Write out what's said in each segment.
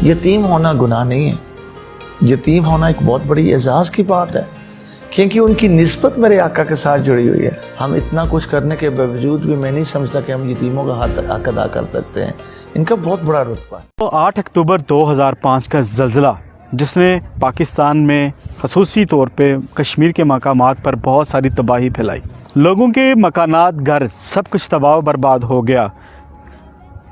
यतीम होना गुनाह नहीं है, यतीम होना एक बहुत बड़ी एजाज़ की बात है, क्योंकि उनकी निस्बत मेरे आका के साथ जुड़ी हुई है। हम इतना कुछ करने के बावजूद भी मैं नहीं समझता कि हम यतीमों का हक अदा कर सकते हैं। इनका बहुत बड़ा रुतबा है। तो 8 अक्टूबर 2005 का ज़लज़ला, जिसने पाकिस्तान में ख़ुसूसी तौर पे कश्मीर के मकामात पर बहुत सारी तबाही फैलाई, लोगों के मकानात, घर, सब कुछ तबाह बर्बाद हो गया।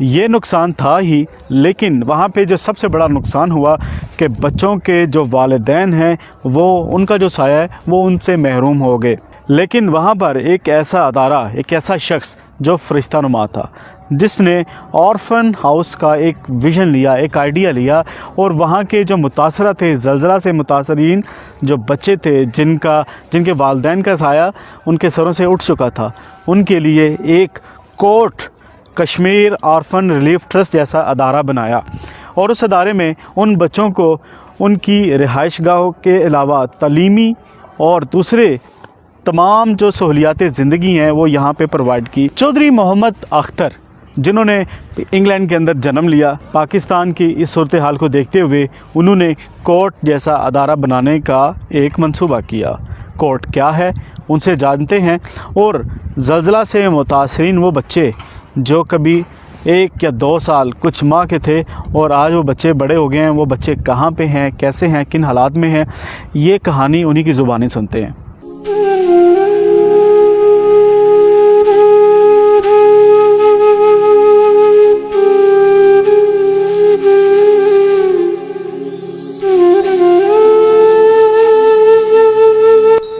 ये नुकसान था ही, लेकिन वहाँ पे जो सबसे बड़ा नुकसान हुआ कि बच्चों के जो वालिदैन हैं, वो उनका जो साया है वो उनसे महरूम हो गए। लेकिन वहाँ पर एक ऐसा अदारा, एक ऐसा शख्स जो फरिश्ता नुमा था, जिसने ऑर्फन हाउस का एक विज़न लिया, एक आइडिया लिया, और वहाँ के जो मुतासरा थे, ज़लज़ला से मुतासरीन जो बच्चे थे, जिनके वालिदैन का साया उनके सरों से उठ चुका था, उनके लिए एक court Kashmir orphan relief trust जैसा अदारा बनाया। और उस अदारे में उन बच्चों को उनकी रिहाइशगाहों के अलावा तालीमी और दूसरे तमाम जो सहूलियात ज़िंदगी हैं वो यहाँ पे प्रोवाइड की। चौधरी मोहम्मद अख्तर, जिन्होंने इंग्लैंड के अंदर जन्म लिया, पाकिस्तान की इस सूरत हाल को देखते हुए उन्होंने कोर्ट जैसा अदारा बनाने का एक मंसूबा किया। कोर्ट क्या है उनसे जानते हैं, और ज़लज़ला से मुतासरीन वो बच्चे जो कभी 1 या 2 साल कुछ माह के थे और आज वो बच्चे बड़े हो गए हैं, वो बच्चे कहाँ पे हैं, कैसे हैं, किन हालात में हैं, ये कहानी उन्हीं की ज़ुबानी सुनते हैं।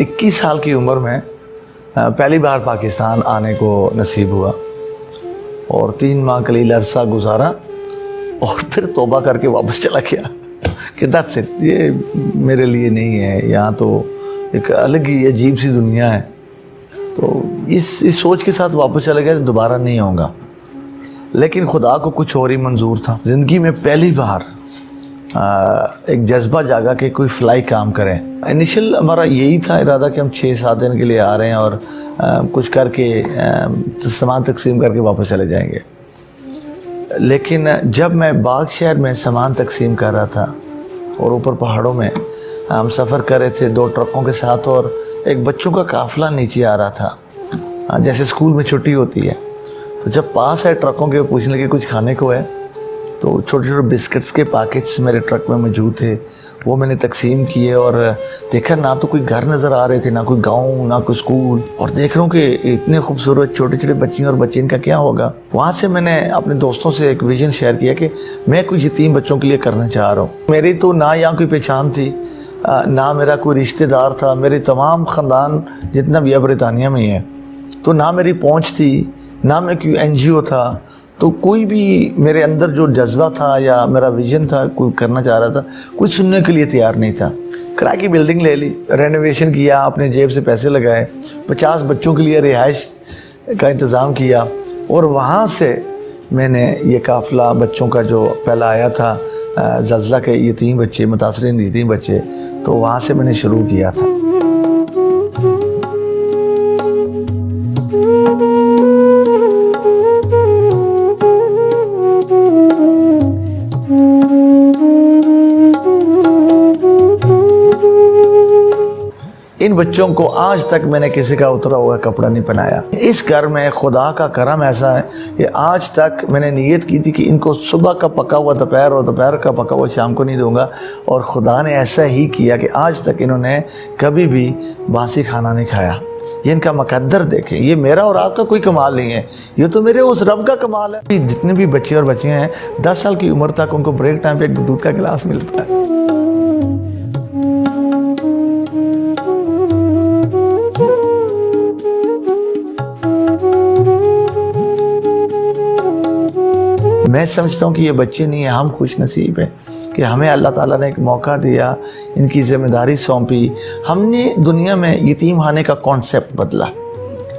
इक्कीस साल की उम्र में पहली बार पाकिस्तान आने को नसीब हुआ और 3 माह कलील अरसा गुजारा और फिर तौबा करके वापस चला गया कि दैट्स इट, ये मेरे लिए नहीं है, यहाँ तो एक अलग ही अजीब सी दुनिया है। तो इस सोच के साथ वापस चला गया, दोबारा नहीं आऊँगा। लेकिन खुदा को कुछ और ही मंजूर था। ज़िंदगी में पहली बार एक जज्बा जागा कि कोई फ़्लाई काम करें। इनिशियल हमारा यही था इरादा कि हम 6-7 दिन के लिए आ रहे हैं और कुछ करके सामान तकसीम करके वापस चले जाएंगे। लेकिन जब मैं बाग शहर में सामान तकसीम कर रहा था और ऊपर पहाड़ों में हम सफ़र कर रहे थे 2 ट्रकों के साथ, और एक बच्चों का काफ़िला नीचे आ रहा था, जैसे स्कूल में छुट्टी होती है। तो जब पास है ट्रकों के, पूछने लगे कुछ खाने को है, तो छोटे छोटे बिस्किट्स के पैकेट्स मेरे ट्रक में मौजूद थे, वो मैंने तकसीम किए और देखा ना तो कोई घर नज़र आ रहे थे, ना कोई गांव, ना कोई स्कूल, और देख रहा हूँ कि इतने खूबसूरत छोटे छोटे बच्चे और बच्चे, इनका क्या होगा। वहाँ से मैंने अपने दोस्तों से एक विज़न शेयर किया कि मैं कुछ यतीम बच्चों के लिए करना चाह रहा हूँ। मेरी तो ना यहाँ कोई पहचान थी, ना मेरा कोई रिश्तेदार था, मेरे तमाम ख़ानदान जितना भी बरतानिया में है, तो ना मेरी पहुँच थी, ना मैं कोई NGO था। तो कोई भी मेरे अंदर जो जज्बा था या मेरा विज़न था, कोई करना चाह रहा था, कोई सुनने के लिए तैयार नहीं था। किराए की बिल्डिंग ले ली, रेनोवेशन किया, अपने जेब से पैसे लगाए, 50 बच्चों के लिए रिहाइश का इंतज़ाम किया, और वहाँ से मैंने ये काफ़िला बच्चों का जो पहला आया था, ज़लज़ला के यतीम बच्चे, मुतासरीन यतीम बच्चे, तो वहाँ से मैंने शुरू किया था। इन बच्चों को आज तक मैंने किसी का उतरा हुआ कपड़ा नहीं पहनाया। इस घर में खुदा का करम ऐसा है कि आज तक मैंने नीयत की थी कि इनको सुबह का पका हुआ दोपहर और दोपहर का पका हुआ शाम को नहीं दूंगा, और खुदा ने ऐसा ही किया कि आज तक इन्होंने कभी भी बासी खाना नहीं खाया। ये इनका मुकद्दर देखें, ये मेरा और आपका कोई कमाल नहीं है, ये तो मेरे उस रब का कमाल है। जितने भी बच्चे और बच्चियाँ हैं 10 साल की उम्र तक उनको ब्रेक टाइम पे एक दूध का गिलास मिलता है। मैं समझता हूँ कि ये बच्चे नहीं हैं, हम खुश नसीब हैं कि हमें अल्लाह ताला ने एक मौका दिया, इनकी ज़िम्मेदारी सौंपी। हमने दुनिया में यतीम खाने का कॉन्सेप्ट बदला।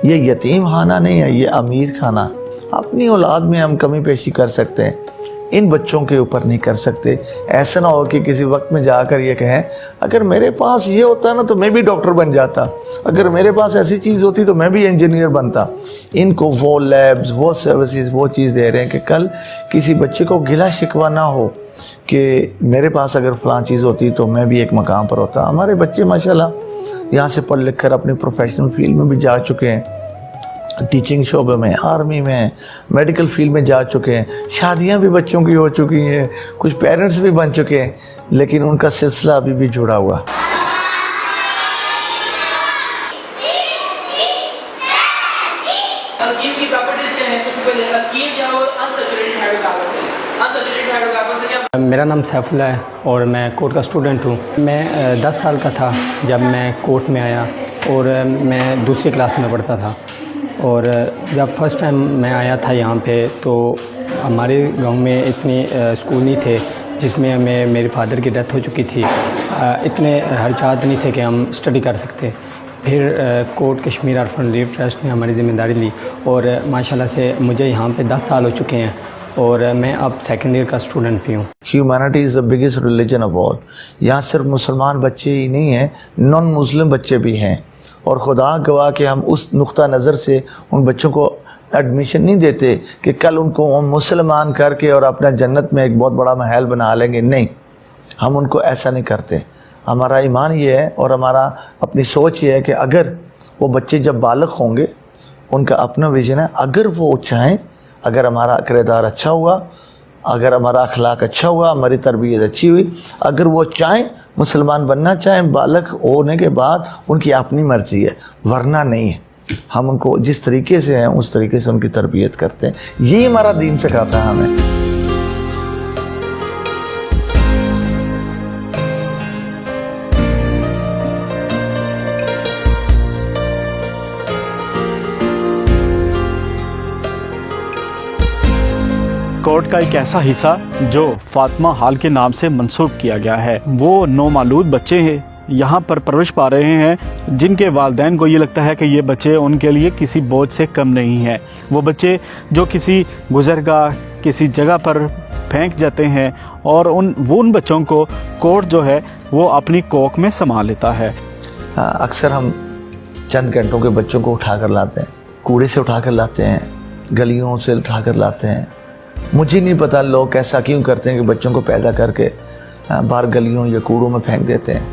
ये यतीम खाना नहीं है, ये अमीर खाना। अपनी औलाद में हम कमी पेशी कर सकते हैं, इन बच्चों के ऊपर नहीं कर सकते। ऐसा ना हो कि किसी वक्त में जाकर ये कहें अगर मेरे पास ये होता ना तो मैं भी डॉक्टर बन जाता, अगर मेरे पास ऐसी चीज़ होती तो मैं भी इंजीनियर बनता। इनको वो लैब्स, वो सर्विसेज, वो चीज़ दे रहे हैं कि कल किसी बच्चे को गिला शिकवा ना हो کہ میرے پاس اگر فلاں چیز ہوتی تو میں بھی ایک مقام پر ہوتا. ہمارے بچے ماشاءاللہ یہاں سے پڑھ لکھ کر اپنے پروفیشنل فیلڈ میں بھی جا چکے ہیں, ٹیچنگ شعبے میں, آرمی میں, میڈیکل فیلڈ میں جا چکے ہیں, شادیاں بھی بچوں کی ہو چکی ہیں, کچھ پیرنٹس بھی بن چکے ہیں, لیکن ان کا سلسلہ ابھی بھی جڑا ہوا. الکیز کی پراپرٹیز کیا ہیں؟ سب سے پہلے الکیز یا اور انسیچوریٹڈ ہائیڈروکاربن ہیں. انسیچوریٹڈ ہائیڈروکاربن سے کیا؟ میرا نام سیف اللہ ہے اور میں کورٹ کا اسٹوڈنٹ ہوں. میں 10 سال کا تھا جب میں کورٹ میں آیا اور میں دوسری کلاس میں پڑھتا تھا. اور جب فرسٹ ٹائم میں آیا تھا یہاں پہ تو ہمارے گاؤں میں اتنے اسکول نہیں تھے جس میں ہمیں میرے فادر کی ڈیتھ ہو چکی تھی. اتنے خرچات نہیں تھے کہ ہم اسٹڈی کر سکتے. پھر court Kashmir orphan relief trust نے ہماری ذمہ داری لی اور ماشاءاللہ سے مجھے یہاں پہ 10 سال ہو چکے ہیں اور میں اب سیکنڈ ایئر کا اسٹوڈنٹ بھی ہوں. Humanity is the biggest religion of all. یہاں صرف مسلمان بچے ہی نہیں ہیں, نان مسلم بچے بھی ہیں, اور خدا گواہ کہ ہم اس نقطہ نظر سے ان بچوں کو ایڈمیشن نہیں دیتے کہ کل ان کو ہم مسلمان کر کے اور اپنا جنت میں ایک بہت بڑا محل بنا لیں گے. نہیں, ہم ان کو ایسا نہیں کرتے. ہمارا ایمان یہ ہے اور ہمارا اپنی سوچ یہ ہے کہ اگر وہ بچے جب بالغ ہوں گے, ان کا اپنا ویژن ہے, اگر وہ چاہیں, اگر ہمارا کردار اچھا ہوا, اگر ہمارا اخلاق اچھا ہوا, ہماری تربیت اچھی ہوئی, اگر وہ چاہیں مسلمان بننا چاہیں بالغ ہونے کے بعد, ان کی اپنی مرضی ہے, ورنہ نہیں ہے. ہم ان کو جس طریقے سے ہیں اس طریقے سے ان کی تربیت کرتے ہیں. یہی ہمارا دین سکھاتا ہے ہمیں. کورٹ کا ایک ایسا حصہ جو فاطمہ ہال کے نام سے منسوب کیا گیا ہے. وہ نومولود بچے ہیں یہاں پر پرورش پا رہے ہیں جن کے والدین کو یہ لگتا ہے کہ یہ بچے ان کے لیے کسی بوجھ سے کم نہیں ہیں. وہ بچے جو کسی گزرگاہ کسی جگہ پر پھینک جاتے ہیں اور ان بچوں کو کورٹ جو ہے وہ اپنی کوکھ میں سنبھال لیتا ہے. اکثر ہم چند گھنٹوں کے بچوں کو اٹھا کر لاتے ہیں, کوڑے سے اٹھا کر لاتے ہیں, گلیوں سے اٹھا کر لاتے ہیں. مجھے نہیں پتا لوگ ایسا کیوں کرتے ہیں کہ بچوں کو پیدا کر کے باہر گلیوں یا کوڑوں میں پھینک دیتے ہیں.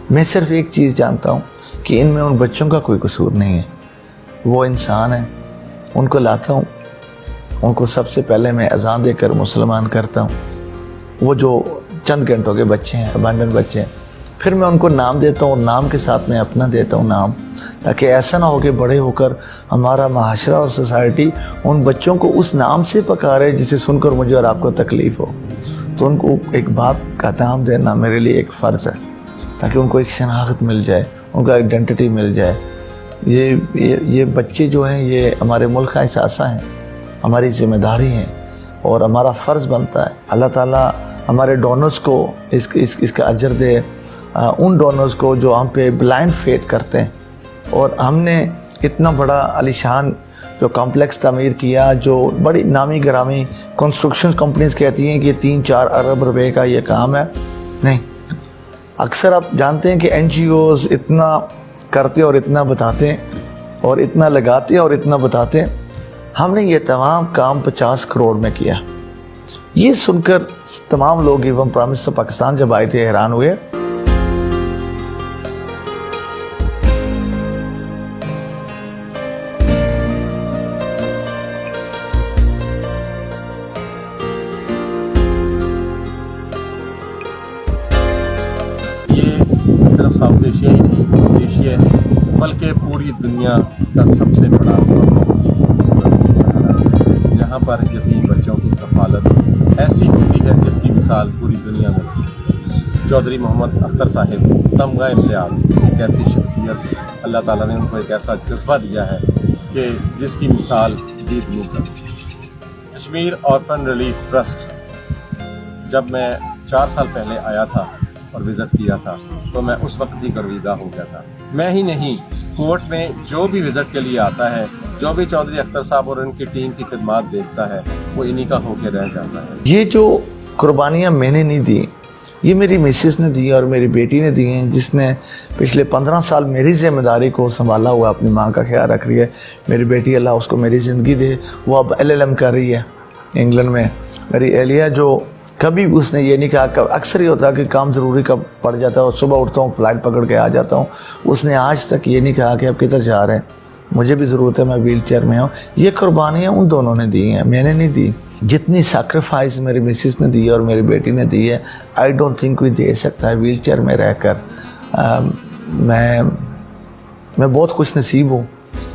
میں صرف ایک چیز جانتا ہوں کہ ان میں ان بچوں کا کوئی قصور نہیں ہے. وہ انسان ہیں, ان کو لاتا ہوں, ان کو سب سے پہلے میں اذان دے کر مسلمان کرتا ہوں. وہ جو چند گھنٹوں کے بچے ہیں, ابانڈن بچے ہیں, پھر میں ان کو نام دیتا ہوں, اور نام کے ساتھ میں اپنا دیتا ہوں نام, تاکہ ایسا نہ ہو کہ بڑے ہو کر ہمارا معاشرہ اور سوسائٹی ان بچوں کو اس نام سے پکارے جسے سن کر مجھے اور آپ کو تکلیف ہو. تو ان کو ایک باپ کا نام دینا میرے لیے ایک فرض ہے, تاکہ ان کو ایک شناخت مل جائے, ان کا آئیڈینٹی مل جائے. یہ بچے جو ہیں یہ ہمارے ملک کا اثاثہ ہیں, ہماری ذمہ داری ہیں, اور ہمارا فرض بنتا ہے. اللہ تعالیٰ ہمارے ڈونرز کو اس کا اجر دے, ان ڈونرز کو جو ہم پہ بلائنڈ فیتھ کرتے ہیں. اور ہم نے اتنا بڑا علی شان جو کمپلیکس تعمیر کیا, جو بڑی نامی گرامی کنسٹرکشن کمپنیز کہتی ہیں کہ 3-4 ارب روپے کا یہ کام ہے. نہیں, اکثر آپ جانتے ہیں کہ NGOs اتنا کرتے اور اتنا بتاتے ہیں اور اتنا لگاتے اور اتنا بتاتے ہیں. ہم نے یہ تمام کام 50 کروڑ میں کیا. یہ سن کر تمام لوگ ایون پرائم منسٹر پاکستان جب آئے تھے حیران ہوئے. صرف ساؤتھ ایشیا ہی نہیں, ایشیا بلکہ پوری دنیا کا سب سے بڑا جہاں پر یتیم بچوں کی کفالت ایسی ہوتی ہے جس کی مثال پوری دنیا میں. چودھری محمد اختر صاحب تمغہ امتیاز ایک ایسی شخصیت, اللہ تعالیٰ نے ان کو ایک ایسا جذبہ دیا ہے کہ جس کی مثال دید نہیں کرتی. کشمیر آرفن ریلیف ٹرسٹ جب میں 4 سال پہلے آیا تھا اور وزٹ کیا تھا تو میں اس وقت ہی گرویدہ ہو گیا تھا. میں ہی نہیں, کورٹ میں جو بھی وزٹ کے لیے آتا ہے, جو بھی چودھری اختر صاحب اور ان کی ٹیم کی خدمات دیکھتا ہے, وہ انہی کا ہو کے رہ جاتا ہے. یہ جو قربانیاں میں نے نہیں دی, یہ میری مسز نے دی اور میری بیٹی نے دی ہیں, جس نے پچھلے 15 سال میری ذمہ داری کو سنبھالا ہوا, اپنی ماں کا خیال رکھ رہی ہے. میری بیٹی اللہ اس کو میری زندگی دے, وہ اب LLM کر رہی ہے انگلینڈ میں. میری اہلیہ جو कभी उसने ये नहीं कहा। अक्सर ये होता है कि काम ज़रूरी कब पड़ जाता है और सुबह उठता हूँ फ़्लाइट पकड़ के आ जाता हूँ, उसने आज तक ये नहीं कहा कि आप किधर जा रहे हैं, मुझे भी ज़रूरत है, मैं व्हील चेयर में हूँ। ये कुर्बानियाँ उन दोनों ने दी हैं, मैंने नहीं दी। जितनी सैक्रिफाइस मेरी मिसेस ने दी है और मेरी बेटी ने दी है, आई डोंट थिंक कोई दे सकता है व्हील चेयर में रहकर। मैं बहुत खुश नसीब हूँ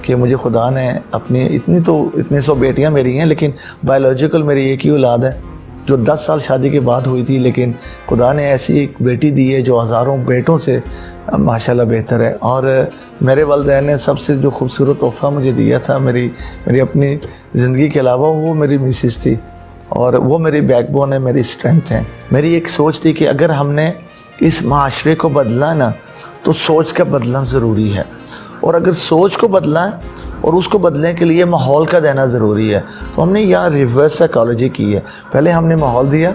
कि मुझे खुदा ने अपनी इतनी 100 बेटियाँ मेरी हैं, लेकिन बायोलॉजिकल मेरी एक ही औलाद है जो 10 साल शादी के बाद हुई थी, लेकिन खुदा ने ऐसी एक बेटी दी है जो हज़ारों बेटों से माशाल्लाह बेहतर है। और मेरे वालिदैन ने सबसे जो खूबसूरत तोहफ़ा मुझे दिया था मेरी अपनी ज़िंदगी के अलावा, वो मेरी मिसेस थी, और वो मेरी बैकबोन है, मेरी स्ट्रेंथ है। मेरी एक सोच थी कि अगर हमने इस माशरे को बदला ना, तो सोच का बदलना ज़रूरी है, और अगर सोच को बदला है और उसको बदलने के लिए माहौल का देना ज़रूरी है। तो हमने यहाँ रिवर्स साइकोलॉजी की है, पहले हमने माहौल दिया,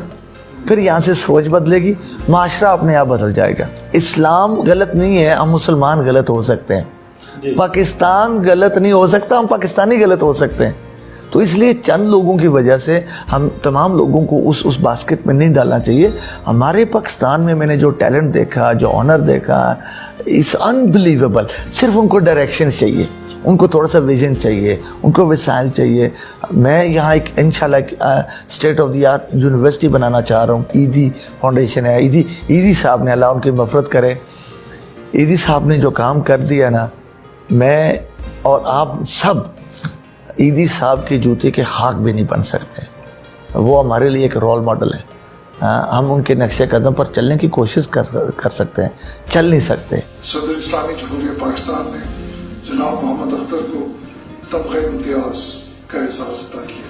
फिर यहाँ से सोच बदलेगी, माशरा अपने आप बदल जाएगा। इस्लाम गलत नहीं है, हम मुसलमान गलत हो सकते हैं, पाकिस्तान गलत नहीं हो सकता, हम पाकिस्तानी गलत हो सकते हैं। तो इसलिए चंद लोगों की वजह से हम तमाम लोगों को उस बास्केट में नहीं डालना चाहिए। हमारे पाकिस्तान में मैंने जो टैलेंट देखा, जो ऑनर देखा, इट्स अनबिलीवेबल। सिर्फ उनको डायरेक्शन चाहिए, उनको थोड़ा सा विजन चाहिए, उनको वसाइल चाहिए। मैं यहाँ एक इंशाल्लाह state of the art university बनाना चाह रहा हूँ। ईदी फाउंडेशन है, ईदी साहब ने, अल्लाह उनकी मफ़रत करे, ईदी साहब ने जो काम कर दिया ना, मैं और आप सब ईदी साहब के जूते के खाक भी नहीं बन सकते। वो हमारे लिए एक रोल मॉडल है। हम उनके नक्शे कदम पर चलने की कोशिश कर सकते हैं, चल नहीं सकते। सदर इस्लामी जमहूरिया पाकिस्तान ने जनाब मोहम्मद अख्तर को तमग़े इम्तियाज़ का एहसास अता किया।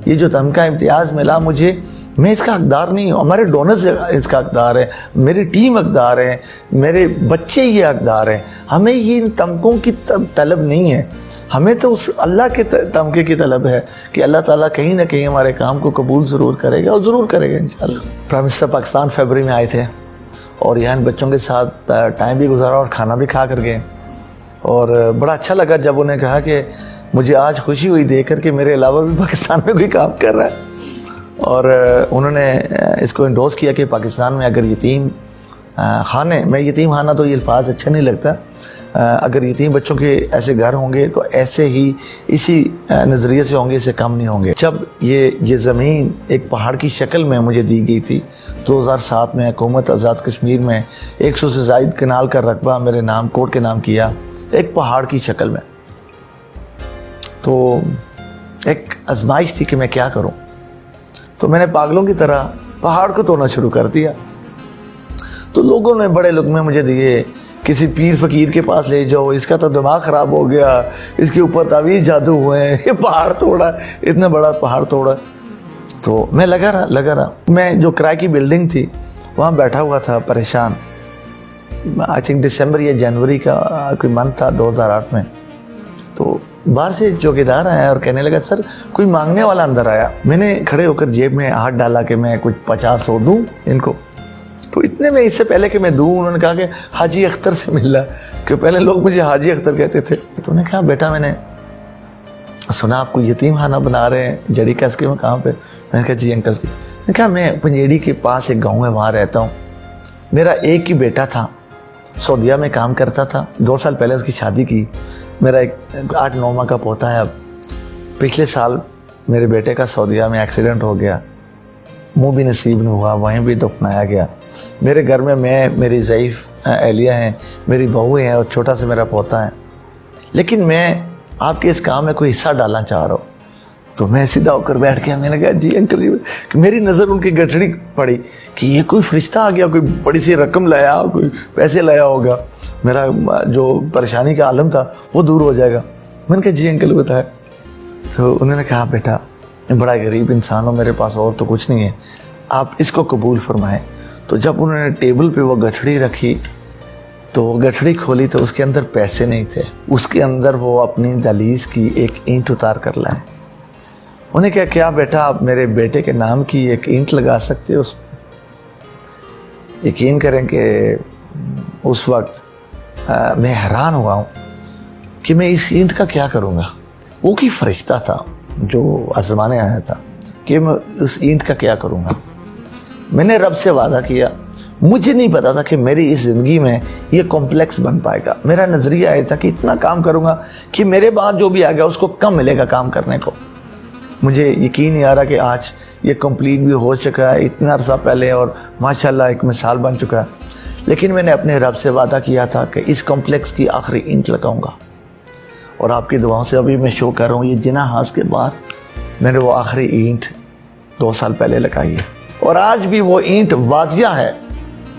ये जो तमगा इम्तियाज़ मिला मुझे, मैं इसका हकदार नहीं हूँ, हमारे डोनर्स इसका हकदार है, मेरी टीम हकदार है, मेरे बच्चे ये हकदार हैं। हमें ये इन तमकों की तलब नहीं है, हमें तो उस अल्लाह के तमके की तलब है कि अल्लाह ताला कहीं ना कहीं हमारे काम को कबूल ज़रूर करेगा, और ज़रूर करेगा इंशाल्लाह। प्राइम मिनिस्टर पाकिस्तान फरवरी में आए थे और यहाँ इन बच्चों के साथ टाइम भी गुजारा और खाना भी खा कर गए, और बड़ा अच्छा लगा जब उन्हें कहा कि मुझे आज खुशी हुई देख कर के मेरे अलावा भी पाकिस्तान में कोई काम कर रहा है। और उन्होंने इसको इंडोर्स किया कि पाकिस्तान में अगर यतीम खाने, मैं यतीम खाना तो ये अल्फाज अच्छा नहीं लगता, अगर यतीम बच्चों के ऐसे घर होंगे तो ऐसे ही इसी नज़रिए से होंगे, इससे कम नहीं होंगे। जब ये ज़मीन एक पहाड़ की शक्ल में मुझे दी गई थी 2007 में, हुकूमत आज़ाद कश्मीर में 100 से ज़ायद कनाल का रकबा मेरे नाम, कोर्ट के नाम किया, एक पहाड़ की शक्ल में। तो एक आजमाइश थी कि मैं क्या करूं, तो मैंने पागलों की तरह पहाड़ को तोड़ना शुरू कर दिया। तो लोगों ने बड़े लुक़मे मुझे दिए, किसी पीर फ़कीर के पास ले जाओ, इसका तो दिमाग ख़राब हो गया, इसके ऊपर तावीज़ जादू हुए हैं, ये पहाड़ तोड़ा, इतना बड़ा पहाड़ तोड़ा। तो मैं लगा रहा। मैं जो किराए की बिल्डिंग थी वहाँ बैठा हुआ था परेशान। आई थिंक दिसंबर या जनवरी का कोई मंथ था 2008 में। तो बाहर से चौकीदार आया और कहने लगा, सर कोई मांगने वाला अंदर आया। मैंने खड़े होकर जेब में हाथ डाला कि मैं कुछ 50-100 दूँ इनको। तो इतने में, इससे पहले कि मैं दूँ, उन्होंने कहा कि हाजी अख्तर से मिलना, कि पहले लोग मुझे हाजी अख्तर कहते थे। तो उन्होंने कहा, बेटा मैंने सुना आपको यतीम खाना बना रहे हैं जड़ी कस के मकाम पे। मैंने कहा जी अंकल। मैंने कहा मैं पंजेड़ी के पास एक गाँव है, वहाँ रहता हूँ। मेरा एक ही बेटा था, सऊदीया में काम करता था, 2 साल पहले उसकी शादी की। मेरा एक 8-9 माह का पोता है अब। पिछले साल मेरे बेटे का सऊदीया में एक्सीडेंट हो गया, मुँह भी नसीब नहीं हुआ, वहीं भी दफनाया गया। मेरे घर में मैं, मेरी ज़ईफ़ एहलिया हैं, मेरी बहू हैं और छोटा सा मेरा पोता है। लेकिन मैं आपके इस काम में कोई हिस्सा डालना चाह रहा हूँ। तो मैं सीधा होकर बैठ गया। मैंने कहा जी अंकल जी। मेरी नज़र उनकी गठड़ी पड़ी कि ये कोई फरिश्ता आ गया, कोई बड़ी सी रकम लाया, कोई पैसे लाया होगा, मेरा जो परेशानी का आलम था वो दूर हो जाएगा। मैंने कहा जी अंकल बताया। तो उन्होंने कहा, बेटा बड़ा गरीब इंसान हो, मेरे पास और तो कुछ नहीं है, आप इसको कबूल फरमाएं। तो जब उन्होंने टेबल पे वो गठड़ी रखी, तो गठड़ी खोली तो उसके अंदर पैसे नहीं थे, उसके अंदर वो अपनी दहलीज की एक ईंट उतार कर लाए। उन्हें क्या, क्या बेटा आप मेरे बेटे के नाम की एक ईंट लगा सकते हो? यकीन करें कि उस वक्त मैं हैरान हुआ हूँ कि मैं इस ईंट का क्या करूँगा। वो की फरिश्ता था, जो आजमाने आया था कि मैं उस ईंट का क्या करूँगा। मैंने रब से वादा किया, मुझे नहीं पता था कि मेरी इस ज़िंदगी में ये कॉम्प्लेक्स बन पाएगा। मेरा नज़रिया ये था कि इतना काम करूँगा कि मेरे बाद जो भी आ गया उसको कम मिलेगा काम करने को। मुझे यकीन नहीं आ रहा कि आज ये कंप्लीट भी हो चुका है इतना अरसा पहले, और माशाल्लाह एक मिसाल बन चुका है। लेकिन मैंने अपने रब से वादा किया था कि इस कॉम्प्लेक्स की आखिरी ईंट लगाऊंगा, और आपकी दुआओं से अभी मैं शो कर रहा हूँ, ये जिना हास के बाद मैंने वो आखिरी ईंट 2 साल पहले लगाई है, और आज भी वो ईंट वाजिया है।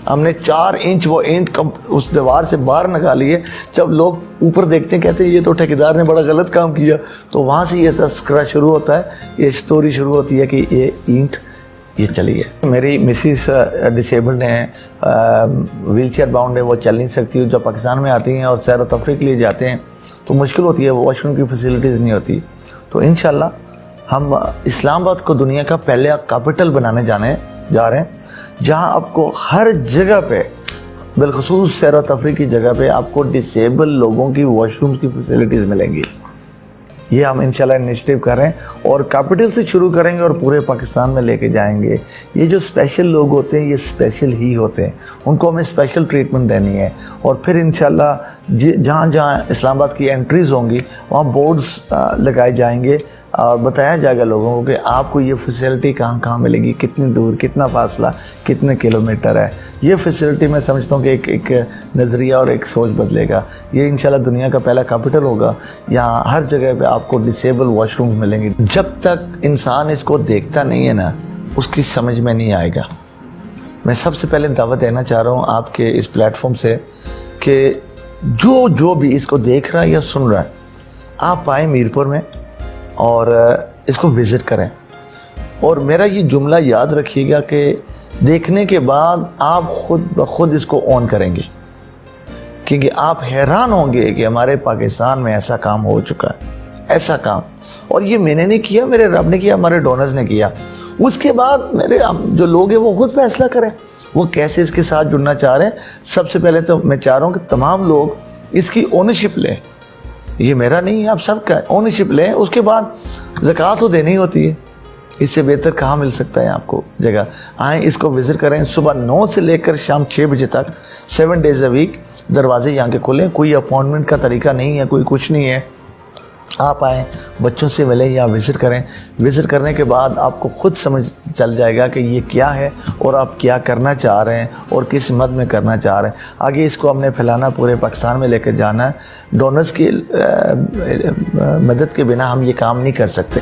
हमने 4 इंच वो ईंट उस दीवार से बाहर निकाली है। जब लोग ऊपर देखते हैं कहते हैं ये तो ठेकेदार ने बड़ा गलत काम किया, तो वहाँ से ये तस्करा शुरू होता है, ये स्टोरी शुरू होती है कि ये ईंट ये चली है। मेरी मिसिस डिसेबल्ड हैं, व्हील चेयर बाउंड है, वो चल नहीं सकती। जब पाकिस्तान में आती हैं और सैर व तफरीह के लिए जाते हैं तो मुश्किल होती है, वॉशरूम की फैसिलिटीज़ नहीं होती। तो इंशाल्लाह हम इस्लामाबाद को दुनिया का पहला कैपिटल बनाने जा रहे हैं, जहां आपको हर जगह पे, बिलखसूस सैर व तफरीह की जगह पे, आपको डिसेबल लोगों की वॉशरूम की फैसिलिटीज़ मिलेंगी। ये हम इंशाल्लाह इनिशिएटिव कर रहे हैं और कैपिटल से शुरू करेंगे और पूरे पाकिस्तान में लेके जाएंगे। ये जो स्पेशल लोग होते हैं ये स्पेशल ही होते हैं, उनको हमें स्पेशल ट्रीटमेंट देनी है। और फिर इंशाल्लाह जहाँ जहाँ इस्लामाबाद की एंट्रीज होंगी वहाँ बोर्ड्स लगाए जाएंगे और बताया जाएगा लोगों को कि आपको ये फैसिलिटी कहाँ कहाँ मिलेगी, कितनी दूर, कितना फासला, कितने किलोमीटर है। ये फैसिलिटी मैं समझता हूँ कि एक नज़रिया और एक सोच बदलेगा। ये इंशाल्लाह दुनिया का पहला कैपिटल होगा, यहाँ हर जगह पे आपको डिसेबल वॉशरूम मिलेंगे। जब तक इंसान इसको देखता नहीं है ना, उसकी समझ में नहीं आएगा। मैं सबसे पहले दावत देना चाह रहा हूँ आपके इस प्लेटफॉर्म से कि जो भी इसको देख रहा है या सुन रहा है, आप आए मीरपुर में और इसको विज़िट करें। और मेरा ये जुमला याद रखिएगा कि देखने के बाद आप खुद ब खुद इसको ऑन करेंगे, क्योंकि आप हैरान होंगे कि हमारे पाकिस्तान में ऐसा काम हो चुका है, ऐसा काम। और ये मैंने नहीं किया, मेरे रब ने किया, हमारे डोनर्स ने किया। उसके बाद मेरे जो लोग हैं वो खुद फैसला करें वो कैसे इसके साथ जुड़ना चाह रहे हैं। सबसे पहले तो मैं चाह रहा हूँ कि तमाम लोग इसकी ओनरशिप लें। ये मेरा नहीं है, आप सबका है, ओनरशिप लें। उसके बाद ज़कात तो देनी होती है, इससे बेहतर कहाँ मिल सकता है आपको जगह। आएँ, इसको विज़िट करें। सुबह 9 से लेकर शाम 6 बजे तक 7 डेज़ अ वीक दरवाजे यहाँ के खुलें। कोई अपॉइंटमेंट का तरीका नहीं है, कोई कुछ नहीं है। आप आएँ, बच्चों से मिलें या विज़िट करें। विज़िट करने के बाद आपको खुद समझ चल जाएगा कि ये क्या है और आप क्या करना चाह रहे हैं और किस मद में करना चाह रहे हैं। आगे इसको हमने फैलाना, पूरे पाकिस्तान में लेकर जाना है। डोनर्स की मदद के बिना हम ये काम नहीं कर सकते।